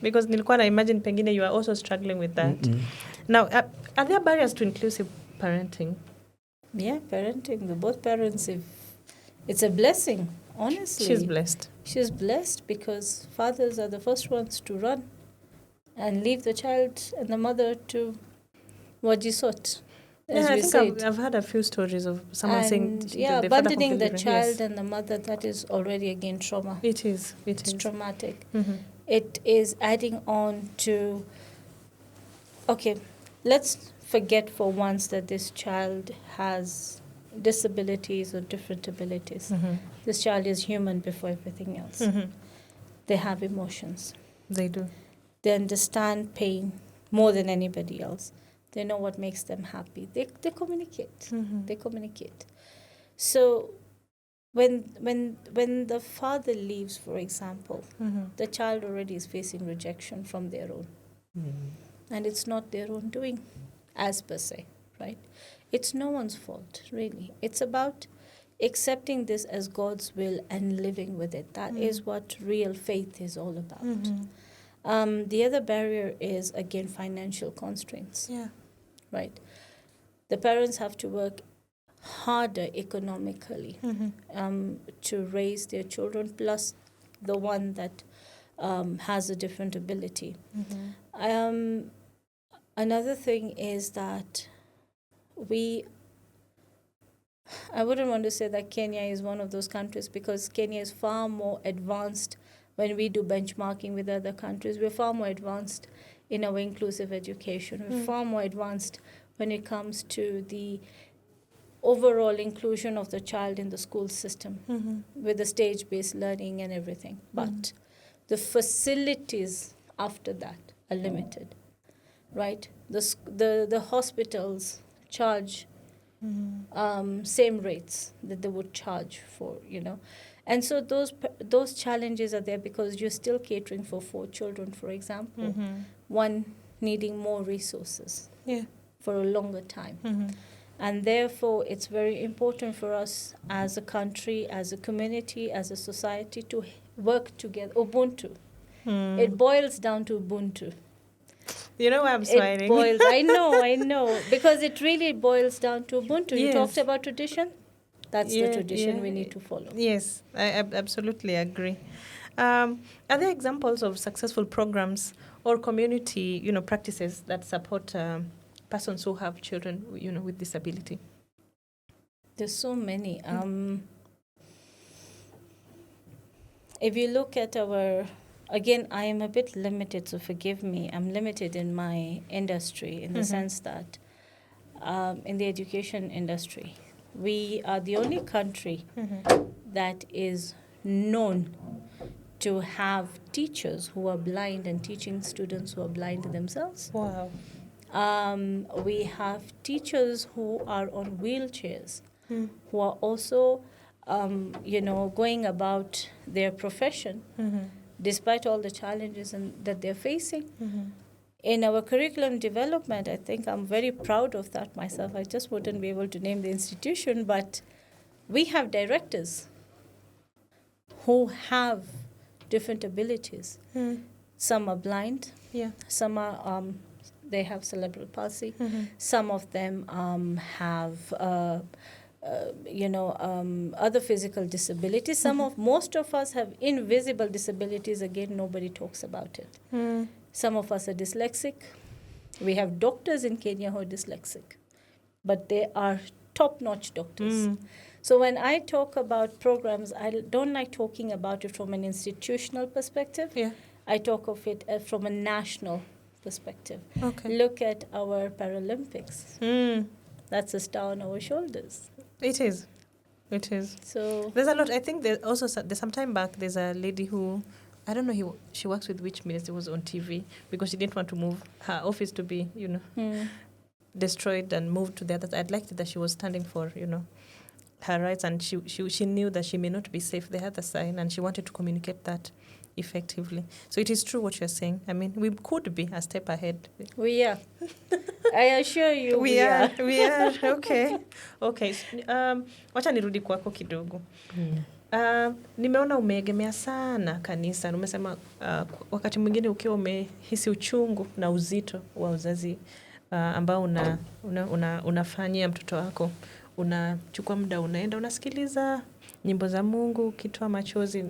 because nilikuwa na imagine pengine you are also struggling with that. Now, are there barriers to inclusive parenting? Yeah, parenting, both parents, it's a blessing, honestly. She's blessed. She's blessed because fathers are the first ones to run and leave the child and the mother to wajisot. I think I've heard a few stories of someone saying... abandoning the child and the mother, that is already, again, trauma. It is. It's traumatic. It is adding on to... Okay, let's forget for once that this child has disabilities or different abilities. This child is human before everything else. They have emotions. They do. They understand pain more than anybody else. They know what makes them happy. They communicate. They communicate. So when the father leaves, for example, the child already is facing rejection from their own. And it's not their own doing, as per se, right? It's no one's fault, really. It's about accepting this as God's will and living with it. That is what real faith is all about. The other barrier is, again, financial constraints. Yeah. Right? The parents have to work harder economically to raise their children, plus the one that has a different ability. Another thing is that I wouldn't want to say that Kenya is one of those countries, because Kenya is far more advanced when we do benchmarking with other countries. We're far more advanced in our inclusive education. We're far more advanced when it comes to the overall inclusion of the child in the school system with the stage-based learning and everything. But the facilities after that are limited, right? The hospitals charge same rates that they would charge for, And so those challenges are there because you're still catering for 4 children, for example, one needing more resources for a longer time. And therefore, it's very important for us as a country, as a community, as a society to work together. Ubuntu. It boils down to Ubuntu. You know why I'm smiling? It boils. I know. Because it really boils down to Ubuntu. You talked about tradition. That's the tradition we need to follow. Yes, I absolutely agree. Are there examples of successful programs or community, practices that support persons who have children, with disability? There's so many. If you look at again, I am a bit limited, so forgive me. I'm limited in my industry in the sense that in the education industry, we are the only country that is known to have teachers who are blind and teaching students who are blind themselves. Wow. We have teachers who are on wheelchairs, who are also, going about their profession, despite all the challenges that they're facing. In our curriculum development, I think I'm very proud of that myself. I just wouldn't be able to name the institution, but we have directors who have different abilities. Some are blind. Some are they have cerebral palsy. Some of them have other physical disabilities. Most of us have invisible disabilities. Again, nobody talks about it. Some of us are dyslexic. We have doctors in Kenya who are dyslexic, but they are top-notch doctors. So when I talk about programs, I don't like talking about it from an institutional perspective. I talk of it from a national perspective. Okay. Look at our Paralympics. That's a star on our shoulders. It is. So there's a lot. I think there's some time back, there's a lady who, I don't know, she works with which minister, was on TV because she didn't want to move her office to be, destroyed and moved to the other. I'd liked that she was standing for, her rights, and she knew that she may not be safe the other side, and she wanted to communicate that effectively. So it is true what you're saying. I mean, we could be a step ahead. We are. I assure you we are. We are. Okay. Wacha nirudi kwako kidogo. Nimeona umeegemea sana kanisa. Umesema wakati mwingine ukiwa umehisi uchungu na uzito wa uzazi ambao unafanyia mtoto wako, unachukua muda, unaenda unasikiliza nyimbo za Mungu, ukitoa machozi,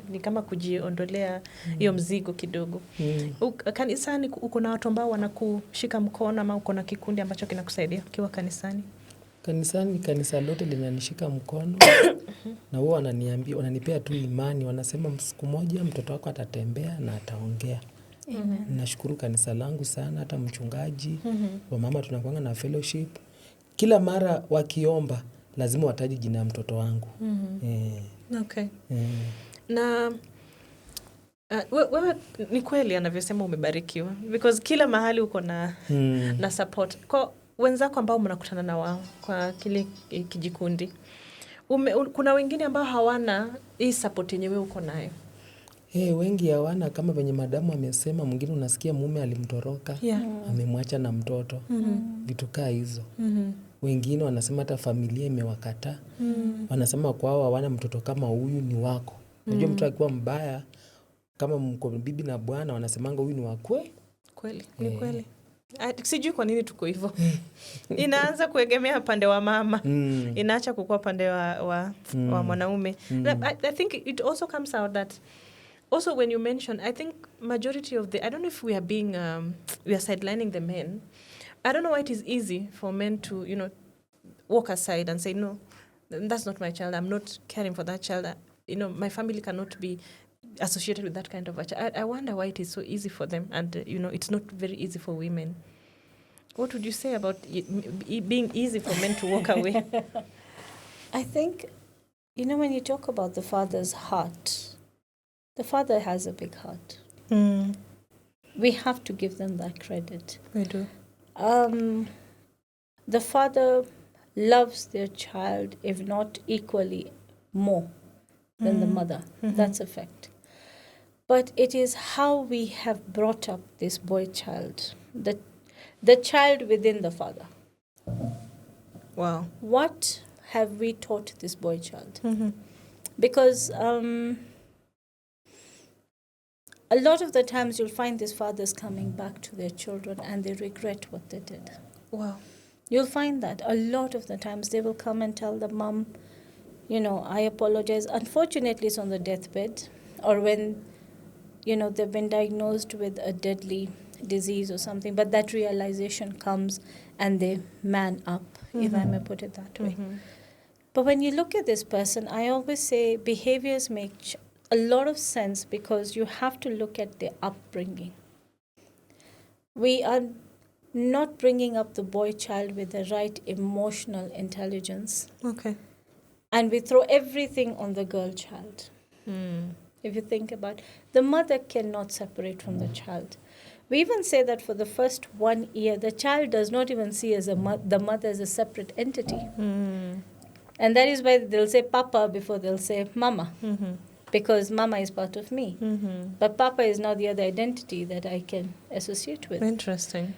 ni kama kujiondolea hiyo mzigo kidogo. Kanisani uko na watu ambao wanakushika mkono, ama uko na kikundi ambacho kinakusaidia ukiwa kanisani? Kanisani, kanisa lote linanishika mkono na wao wananiambia, wananipea tu imani, wanasema siku moja mtoto wako atatembea na ataongea. Amen. Nashukuru kanisa langu sana, hata mchungaji, wamama tunakuanga na fellowship. Kila mara wakiomba lazima wataje jina ya mtoto wangu. Okay. Na wewe ni kweli anavyosema umebarikiwa, because kila mahali uko na support. Kwa wenzako ambao mnakutana na wao kwa kile kijikundi, kuna wengine ambao hawana hii support yenye wewe uko nayo? Wengi hawana, kama venye madamu amesema, mwingine unasikia mume alimtoroka, amemwacha na mtoto. Vitu kaa hizo. Wengine wanasema hata familia imewakataa. Wanasema kwao hawana mtoto kama huyu ni wako. Unajua mtu akiwa mbaya kama mko bibi na bwana, wanasemanga huyu ni wakwe. Kweli, ni kweli. Sijui kwa nini tuko hivyo. Inaanza kuegemea pande wa mama. Inaacha kukua pande wa mwanaume. I think it also comes out that also when you mention, I think majority of I don't know if we are sidelining the men. I don't know why it is easy for men to, walk aside and say, no, that's not my child. I'm not caring for that child. My family cannot be associated with that kind of a child. I wonder why it is so easy for them, and it's not very easy for women. What would you say about it being easy for men to walk away? I think, when you talk about the father's heart, the father has a big heart. We have to give them that credit. We do. The father loves their child, if not equally more than the mother. That's a fact. But it is how we have brought up this boy child, the child within the father. Wow. What have we taught this boy child? Because a lot of the times you'll find these fathers coming back to their children and they regret what they did. Wow. You'll find that a lot of the times they will come and tell the mom, I apologize. Unfortunately, it's on the deathbed, or when, they've been diagnosed with a deadly disease or something, but that realization comes and they man up, if I may put it that way. But when you look at this person, I always say behaviors make a lot of sense, because you have to look at their upbringing. We are not bringing up the boy child with the right emotional intelligence. Okay. And we throw everything on the girl child. If you think about it, the mother cannot separate from the child. We even say that for the first 1 year, the child does not even see the mother as a separate entity. And that is why they'll say Papa before they'll say Mama. Because Mama is part of me. But Papa is now the other identity that I can associate with. Interesting.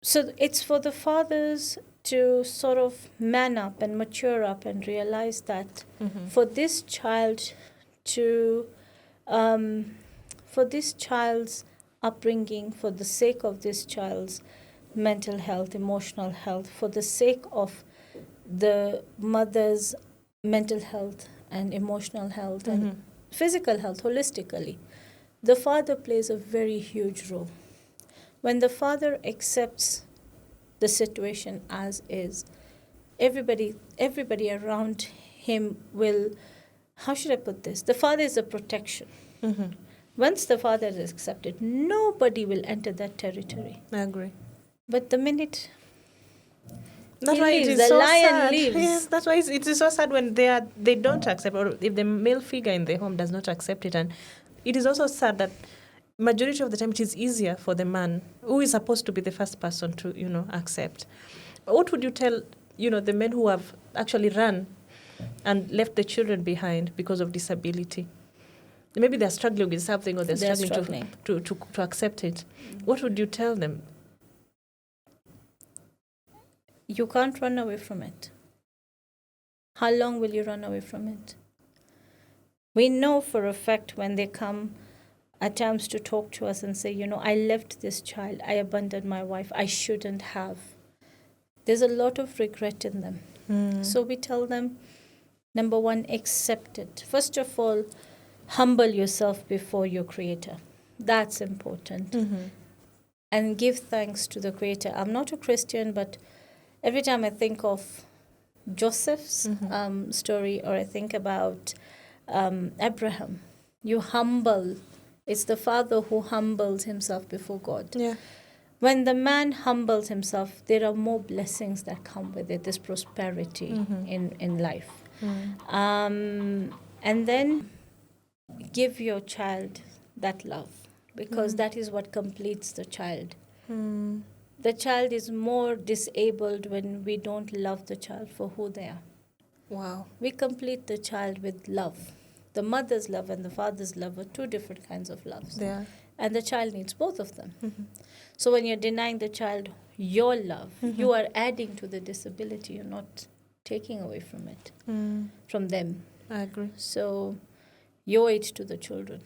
So it's for the fathers to sort of man up and mature up and realize that for this child for this child's upbringing, for the sake of this child's mental health, emotional health, for the sake of the mother's mental health and emotional health and physical health holistically, the father plays a very huge role. When the father accepts the situation as is, everybody around him will, how should I put this? The father is a protection. Once the father is accepted, nobody will enter that territory. I agree. But the minute that's why leaves, it is the so lion sad. leaves. Yes, that's why it is so sad when they don't accept, or if the male figure in the home does not accept it. And it is also sad that majority of the time it is easier for the man, who is supposed to be the first person to, accept. What would you tell, the men who have actually run and left the children behind because of disability? Maybe they're struggling with something, or they're struggling. To accept it. What would you tell them? You can't run away from it. How long will you run away from it? We know for a fact when they come at times to talk to us and say, I left this child, I abandoned my wife, I shouldn't have. There's a lot of regret in them. So we tell them, number one, accept it. First of all, humble yourself before your Creator. That's important. And give thanks to the Creator. I'm not a Christian, but every time I think of Joseph's story, or I think about Abraham, you humble. It's the father who humbles himself before God. Yeah. When the man humbles himself, there are more blessings that come with it. There's prosperity in life. And then give your child that love, because that is what completes the child. The child is more disabled when we don't love the child for who they are. Wow. We complete the child with love. The mother's love and the father's love are two different kinds of loves. They are. And the child needs both of them. So when you're denying the child your love, you are adding to the disability. You're not taking away from it, from them. I agree. So you owe it to the children.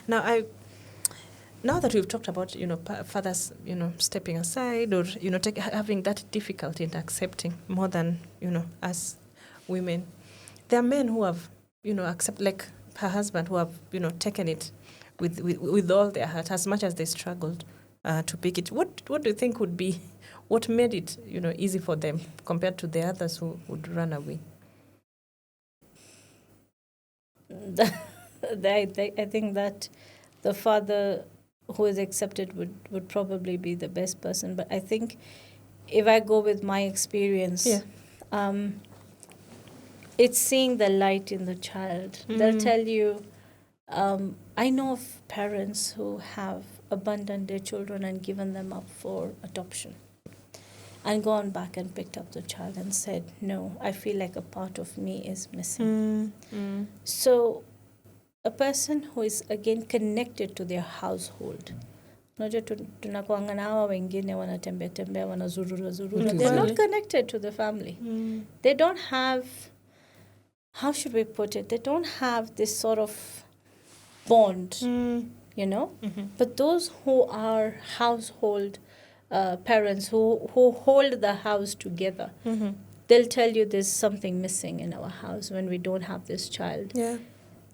Now that we've talked about, fathers, stepping aside or, having that difficulty in accepting more than, us women, there are men who have, accept, like her husband, who have, taken it with all their heart, as much as they struggled to pick it. What do you think would be, what made it, easy for them compared to the others who would run away? I think that the father who is accepted would probably be the best person. But I think if I go with my experience, it's seeing the light in the child. They'll tell you, I know of parents who have abandoned their children and given them up for adoption and gone back and picked up the child and said, no, I feel like a part of me is missing. So a person who is again connected to their household. They're not connected to the family. They don't have, how should we put it? They don't have this sort of bond, But those who are household parents who hold the house together, they'll tell you there's something missing in our house when we don't have this child. Yeah.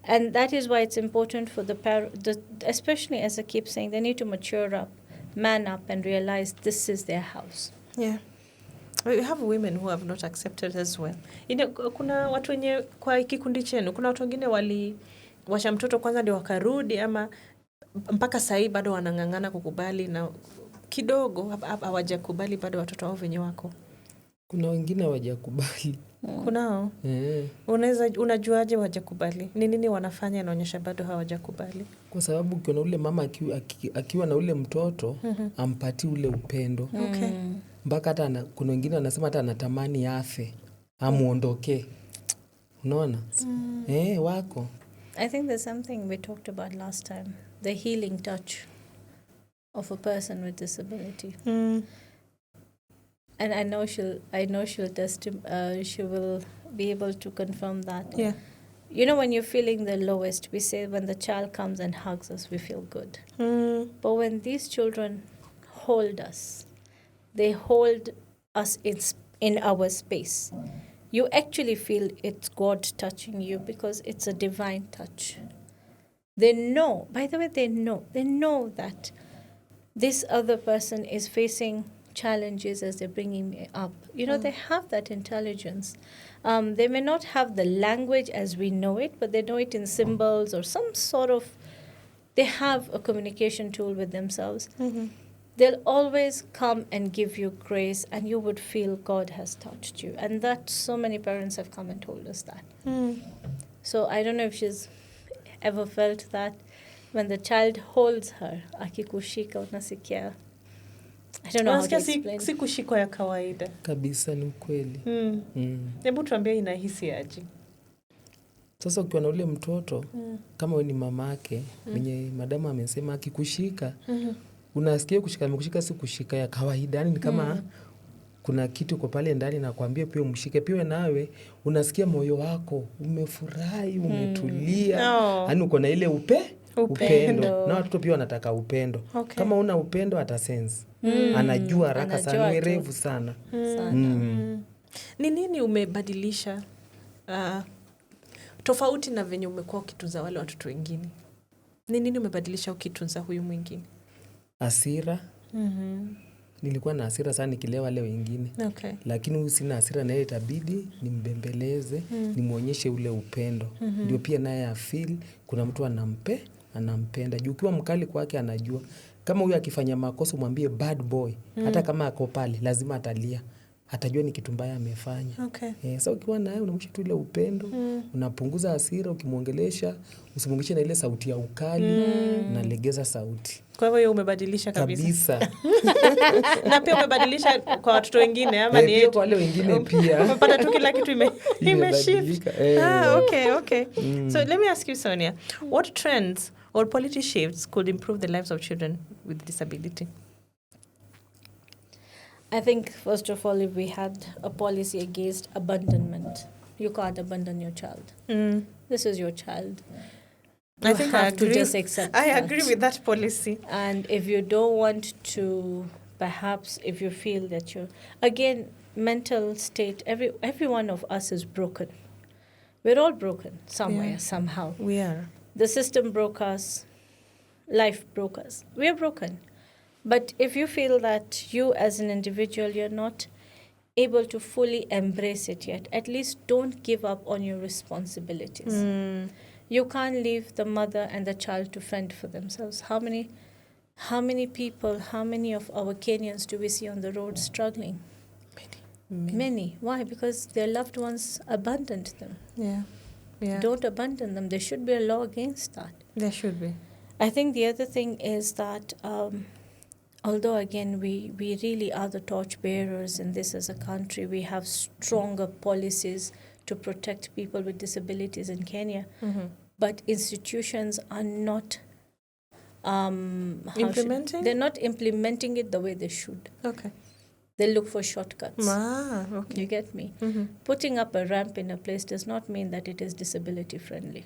And that is why it's important for the parent, especially as I keep saying, they need to mature up, man up, and realize this is their house. Yeah. We have women who have not accepted as well. Kuna watu wenye kwa kikundi chenu, kuna watu wengine waliwasha mtoto kwanza ndio wakarudi, ama mpaka sahii bado wanang'ang'ana kukubali na kidogo hawajakubali bado watoto wao venye wako. Kuna wengine hawajakubali. Kunao? Unajuaje hawajakubali? Ni nini wanafanya inaonyesha bado hawajakubali? Kwa sababu kuna ule mama akiwa na ule mtoto, ampati ule upendo. Okay. Mpaka hata kuna wengine wanasema hata anatamani afe, amuondoke. Unaona? Wako. I think there's something we talked about last time, the healing touch of a person with disability. And I know she'll she will be able to confirm that. Yeah. When you're feeling the lowest, we say when the child comes and hugs us, we feel good. But when these children hold us, they hold us in our space. You actually feel it's God touching you because it's a divine touch. They know, by the way, they know that this other person is facing challenges as they're bringing me up. They have that intelligence. They may not have the language as we know it, but they know it in symbols or some sort of, they have a communication tool with themselves. They'll always come and give you grace, and you would feel God has touched you. And that so many parents have come and told us that. So I don't know if she's ever felt that when the child holds her, akikushika unasikia. I don't know how to explain. Si kushiko ya kawaida. Kabisa ni ukweli. Hebu tuambie inahisi aje. Sasa ukiwa na ule mtoto, kama wewe ni mamake, mwenye madamu amesema akikushika, unasikia kushika si kushika ya kawaida, ni kama kuna kitu kwa pale ndani nakwambia pia umshike, pia nawe unasikia moyo wako umefurahi, umetulia, yaani uko na ile upendo. Na watoto pia wanataka upendo. Kama una upendo ata sense. Anajua haraka sana, werevu sana. Ni nini umebadilisha tofauti na venye umekuwa ukitunza wale watoto wengine? Ni nini umebadilisha ukitunza huyu mwingine? Hasira. Nilikuwa na hasira sana nikilea wale wengine. Lakini huyu sina hasira, naye itabidi nimbembeleze, nimuonyeshe ule upendo. Ndio pia naye afeel kuna mtu anampenda. Juu ukiwa mkali kwake anajua. Kama huyu akifanya makosa mwambie bad boy, hata kama ako pale lazima atalia. Atajua ni kitu mbaya amefanya. So ukiwa naye unamwonyesha tu ile upendo, unapunguza hasira, ukimuongelesha, usimwongeleshe na ile sauti ya ukali, unalegeza sauti. Kwa hivyo umebadilisha kabisa. Na pia umebadilisha kwa watoto wengine ama ni yetu? Kwa wale wengine pia. Umepata tu kila kitu imeshift. Okay. So let me ask you, Sonia, what trends or policy shifts could improve the lives of children with disability? I think, first of all, if we had a policy against abandonment, you can't abandon your child. This is your child. I think I agree. To just accept I agree with that policy. And if you don't want to, perhaps if you feel that you're, again, mental state, every one of us is broken. We're all broken somewhere, somehow. We are. The system broke us. Life broke us. We are broken. But if you feel that you as an individual, you're not able to fully embrace it yet, at least don't give up on your responsibilities. You can't leave the mother and the child to fend for themselves. How many people, how many of our Kenyans do we see on the road struggling? Many. Why? Because their loved ones abandoned them. Yeah. Don't abandon them. There should be a law against that. There should be. I think the other thing is that although, again, we really are the torchbearers in this as a country, we have stronger policies to protect people with disabilities in Kenya, but institutions are not implementing? They're not implementing it the way they should. Okay. They look for shortcuts. Okay. You get me? Putting up a ramp in a place does not mean that it is disability friendly.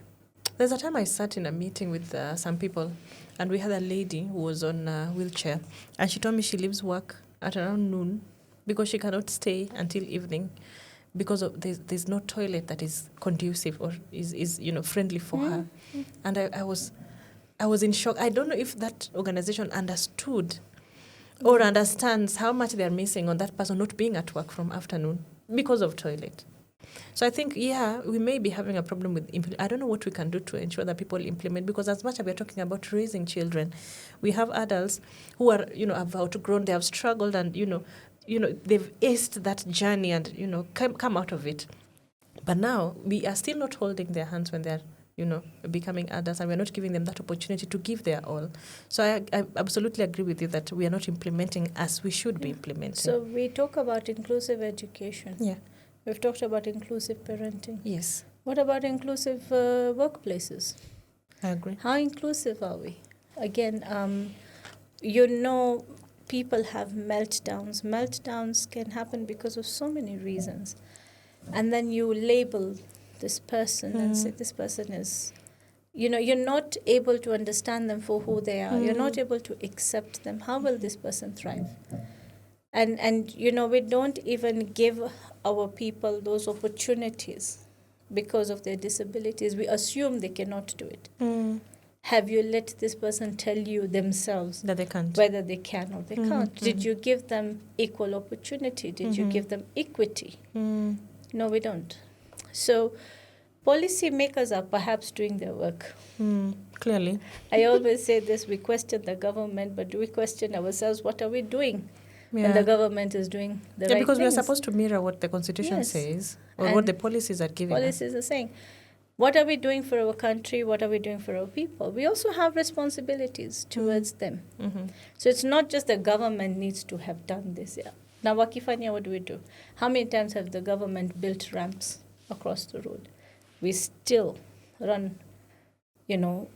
There's a time I sat in a meeting with some people, and we had a lady who was on a wheelchair, and she told me she leaves work at around noon because she cannot stay until evening because of there's no toilet that is conducive or is friendly for her. And I was in shock. I don't know if that organization understood or understands how much they're missing on that person not being at work from afternoon because of toilet. So I think, we may be having a problem with I don't know what we can do to ensure that people implement, because as much as we're talking about raising children, we have adults who are, have outgrown, they have struggled and, they've aced that journey and, come out of it. But now we are still not holding their hands when they're, becoming adults, and we're not giving them that opportunity to give their all. So I absolutely agree with you that we are not implementing as we should be implementing. So we talk about inclusive education. Yeah. We've talked about inclusive parenting. Yes. What about inclusive workplaces? I agree. How inclusive are we? Again, people have meltdowns. Meltdowns can happen because of so many reasons. And then you label this person and say this person is, you're not able to understand them for who they are. You're not able to accept them. How will this person thrive? And we don't even give our people those opportunities because of their disabilities. We assume they cannot do it. Have you let this person tell you themselves that they can't, whether they can or they can't? Did you give them equal opportunity? Did you give them equity? No, we don't. So policy makers are perhaps doing their work. Clearly. I always say this, we question the government, but do we question ourselves? What are we doing? And the government is doing the right because things. We are supposed to mirror what the Constitution says or and what the policies are giving us. Policies are saying, what are we doing for our country? What are we doing for our people? We also have responsibilities towards them. So it's not just the government needs to have done this. Now, wakifanya, what do we do? How many times have the government built ramps across the road? We still run, I know.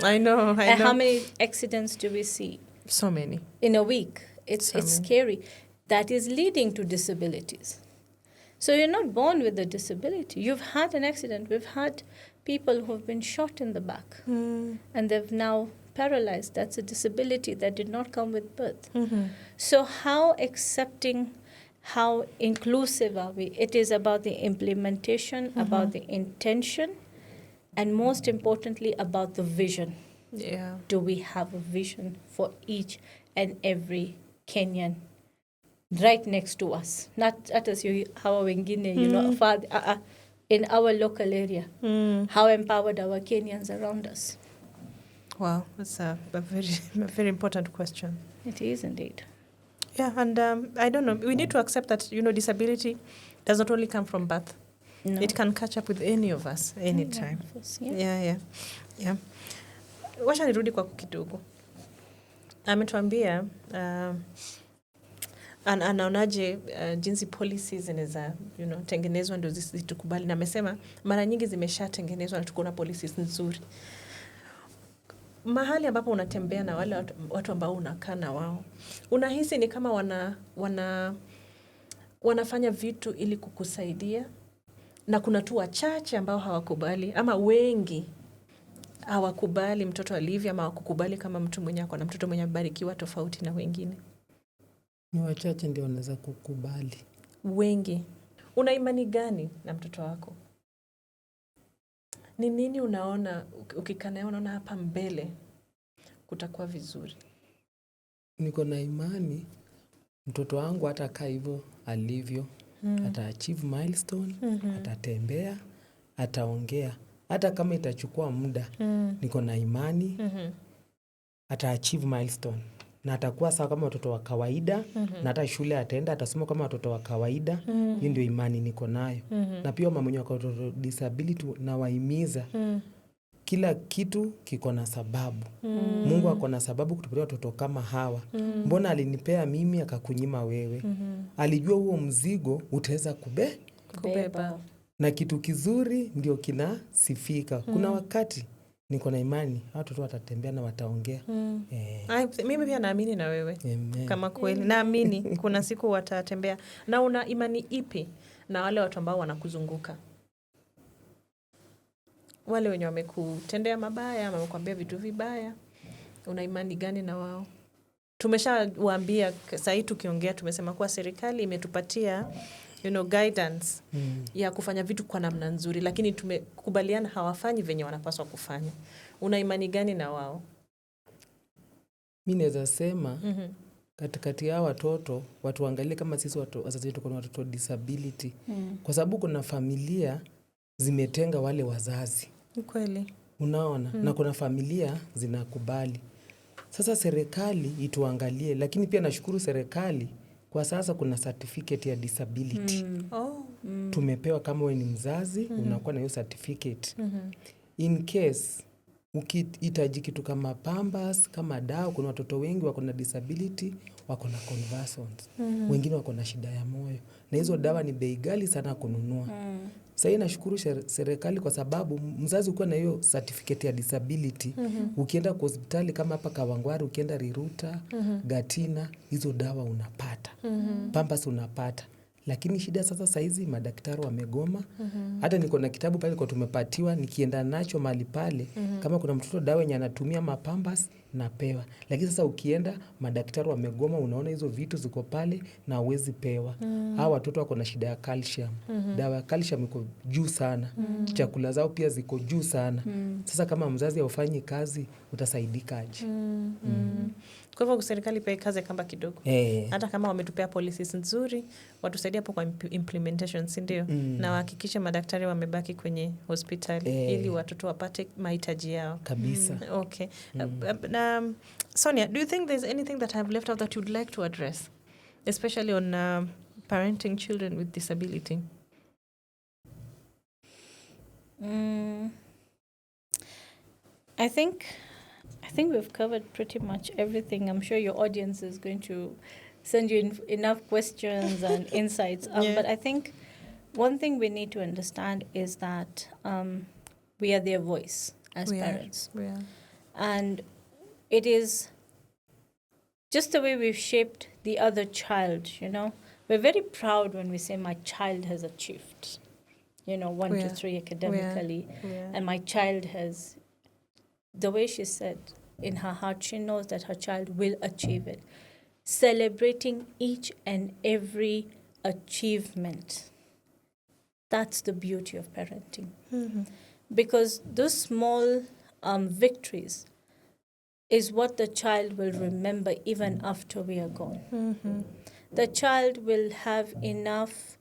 And how many accidents do we see? So many. In a week. It's scary. that is leading to disabilities. So you're not born with a disability. You've had an accident. We've had people who have been shot in the back and they've now paralyzed. That's a disability that did not come with birth. So how accepting, how inclusive are we? It is about the implementation, about the intention, and most importantly, about the vision. Yeah. Do we have a vision for each and every Kenyan right next to us? Not as hawa wengine, in our local area. How empowered our Kenyans around us? Wow, that's a very important question. It is indeed. Yeah, and I don't know. We need to accept that, disability does not only come from birth. No. It can catch up with any of us anytime. Yeah. Wacha nirudi kwako kidogo. Ametuambia anaonaje jinsi policies zinaweza tengenezwa ndio zitukubali, na amesema mara nyingi zimeshatengenezwa na tuko na policies nzuri. Mahali ambapo unatembea na wale watu ambao unakaa na wao, unahisi ni kama wanafanya vitu ili kukusaidia, na kuna tu wachache ambao hawakubali, ama wengi hawakubali mtoto alivyo, ama hawakukubali kama mtu mwenye ako na mtoto mwenye amebarikiwa tofauti na wengine? Ni wachache ndio wanaweza kukubali. Wengi. Una imani gani na mtoto wako? Ni nini unaona ukikaa naye unaona hapa mbele kutakuwa vizuri? Niko na imani mtoto wangu atakaa hivyo alivyo, ata-achieve milestone, atatembea, ataongea. Hata kama itachukua muda, niko na imani ata-achieve milestone. Na atakuwa sawa kama watoto wa kawaida, na hata shule ataenda, atasoma kama watoto wa kawaida. Hiyo ndio imani niko nayo. Na pia mama mwenye watoto disability na wahimiza, kila kitu kiko na sababu. Mungu ako na sababu kutupatia watoto kama hawa. Mbona alinipea mimi akakunyima wewe? Alijua huo mzigo utaweza kubeba. Na kitu kizuri ndio kinasifika. Kuna wakati niko na imani watoto watatembea na wataongea. Mimi pia naamini na wewe. Amen. Kama kweli naamini kuna siku watatembea. Na una imani ipi na wale watu ambao wanakuzunguka? Wale wenye wamekutendea mabaya, ama wamekwambia vitu vibaya, una imani gani na wao? Tumeshawaambia sasa hivi tukiongea, tumesema kuwa serikali imetupatia guidance ya kufanya vitu kwa namna nzuri, lakini tumekubaliana hawafanyi venye wanapaswa kufanya. Una imani gani na wao? Mimi naweza sema katikati ya watoto watu waangalie kama sisi wazazi wetu kuna watoto disability. Kwa sababu kuna familia zimetenga wale wazazi. Kweli. Unaona? Na kuna familia zinakubali. Sasa serikali ituangalie, lakini pia nashukuru serikali kwa sasa kuna certificate ya disability. Tumepewa kama wewe ni mzazi, unakuwa na hiyo certificate. In case ukihitaji kitu kama pampers, kama dawa, kuna watoto wengi wako na disability, wako na convulsions. Wengine wako na shida ya moyo. Na hizo dawa ni bei ghali sana kununua. Sasa nashukuru serikali kwa sababu mzazi ukiwa na hiyo certificate ya disability, ukienda kwa hospitali kama hapa Kawangware, ukienda Riruta, Gatina, hizo dawa unapata. Pampers unapata. Lakini shida sasa hizi madaktari wamegoma. Hata niko na kitabu pale kwa tumepatiwa, nikienda nacho mahali pale, kama kuna mtoto dawa yenye anatumia mapampers napewa. Lakini sasa ukienda madaktari wamegoma, unaona hizo vitu ziko pale na huwezi pewa. Hao watoto wako na shida ya calcium. Dawa ya calcium iko juu sana. Chakula zao pia ziko juu sana. Sasa kama mzazi haufanyi kazi, utasaidika aje? Kwa hivyo serikali pia ikaze kamba kidogo. Hata kama wametupea policies nzuri, watusaidia hapo kwa implementation, si ndio? Na wahakikishe madaktari wamebaki kwenye hospitali ili watoto wapate mahitaji yao. Kabisa. Okay. Sonia, do you think there's anything that I've left out that you'd like to address, especially on parenting children with disability? I think we've covered pretty much everything. I'm sure your audience is going to send you enough questions and insights. But I think one thing we need to understand is that we are their voice as parents. We are. And it is just the way we've shaped the other child, We're very proud when we say my child has achieved, 1 to 3 academically. And my child has, the way she said, in her heart, she knows that her child will achieve it. Celebrating each and every achievement. That's the beauty of parenting. Because those small victories is what the child will remember even after we are gone. The child will have enough,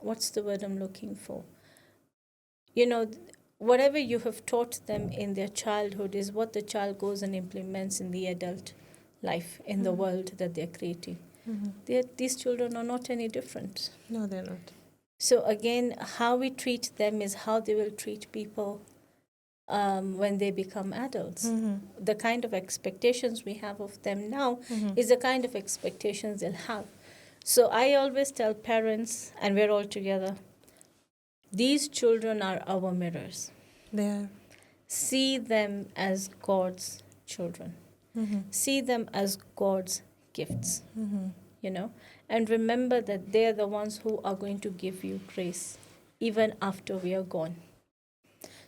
what's the word I'm looking for? Whatever you have taught them in their childhood is what the child goes and implements in the adult life, in the world that they're creating. These children are not any different. No, they're not. So again, how we treat them is how they will treat people when they become adults. The kind of expectations we have of them now is the kind of expectations they'll have. So I always tell parents, and we're all together, these children are our mirrors. They are. See them as God's children. See them as God's gifts, and remember that they're the ones who are going to give you grace even after we are gone.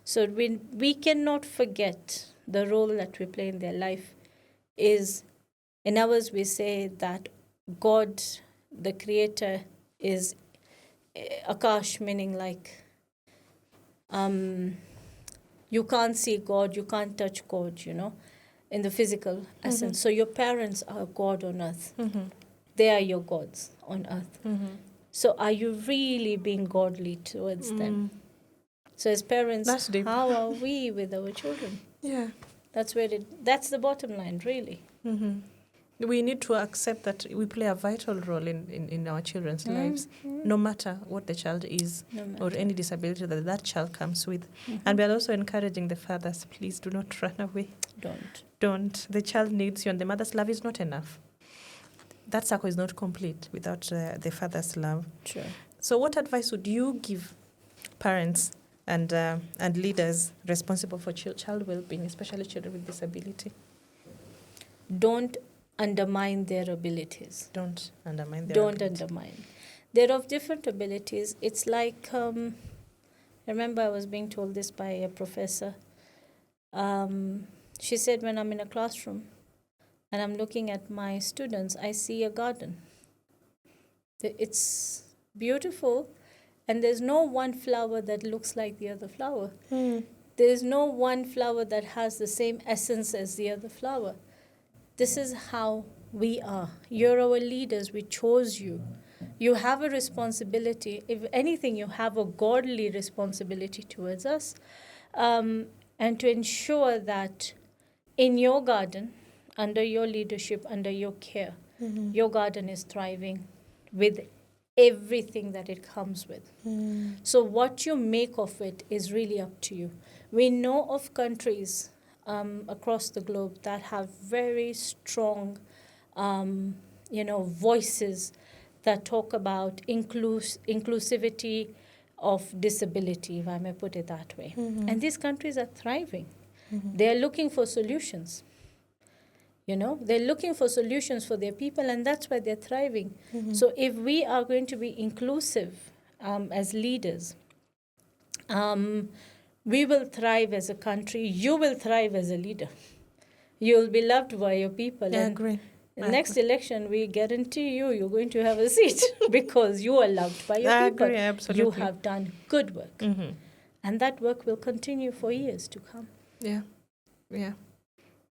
So we cannot forget the role that we play in their life. Is in ours we say that God, the Creator, is Akash, meaning like you can't see God, you can't touch God, in the physical essence. So your parents are God on earth. They are your gods on earth. So are you really being godly towards them? So as parents, how are we with our children? Yeah. That's the bottom line, really. We need to accept that we play a vital role in our children's lives, no matter what the child is or any disability that child comes with. And we are also encouraging the fathers, please do not run away. Don't. The child needs you, and the mother's love is not enough. That circle is not complete without the father's love. Sure. So what advice would you give parents and leaders responsible for child well-being, especially children with disability? Don't undermine their abilities. Don't undermine. They're of different abilities. It's like, I remember I was being told this by a professor. She said, when I'm in a classroom and I'm looking at my students, I see a garden. It's beautiful, and there's no one flower that looks like the other flower. There's no one flower that has the same essence as the other flower. This is how we are. You're our leaders. We chose you. You have a responsibility. If anything, you have a godly responsibility towards us. And to ensure that in your garden, under your leadership, under your care, your garden is thriving with everything that it comes with. So what you make of it is really up to you. We know of countries across the globe that have very strong, voices that talk about inclusivity of disability, if I may put it that way. And these countries are thriving. They are looking for solutions. They're looking for solutions for their people, and that's why they're thriving. So if we are going to be inclusive as leaders, we will thrive as a country. You will thrive as a leader. You'll be loved by your people. I agree. Next election, we guarantee you're going to have a seat because you are loved by your people. I agree, absolutely. You have done good work. And that work will continue for years to come. Yeah.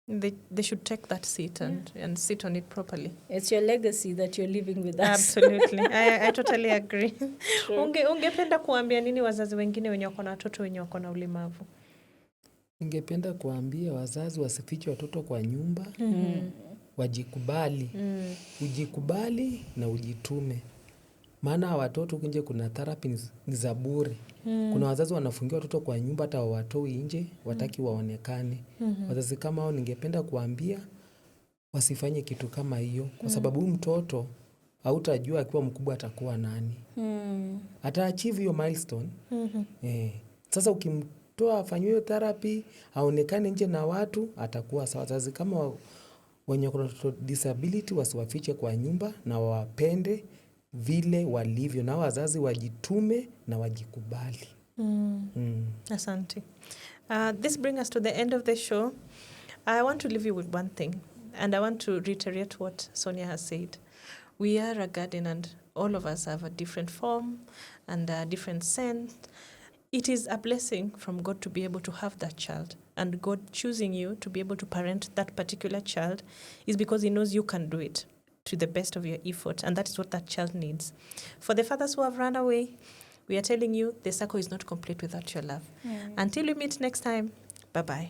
They should take that seat and sit on it properly. It's your legacy that you're leaving with us. Absolutely. I totally agree. Ungependa kuambia nini wazazi wengine wenye wako na watoto wenye wako na ulemavu? Ningependa kuambia wazazi wasifiche watoto kwa nyumba, wajikubali. Ujikubali na ujitume. Maana watoto nje kuna therapy ni za bure. Kuna wazazi wanafungia watoto kwa nyumba hata hawatoi nje, wataki waonekane. Wazazi kama hao ningependa kuambia wasifanye kitu kama hiyo, kwa sababu mtoto hautajua akiwa mkubwa atakuwa nani. Ata-achieve hiyo milestone. Sasa ukimtoa afanywe hiyo therapy, aonekane nje na watu, atakuwa sawa. Wazazi kama wenye kuna disability wasiwafiche kwa nyumba na wawapende vile walivyo, na wazazi wajitume na wajikubali. Asante. This brings us to the end of the show. I want to leave you with one thing, and I want to reiterate what Sonia has said. We are a garden, and all of us have a different form and a different scent. It is a blessing from God to be able to have that child, and God choosing you to be able to parent that particular child is because he knows you can do it to the best of your effort, and that is what that child needs. For the fathers who have run away, we are telling you the circle is not complete without your love. Until we meet next time, bye-bye.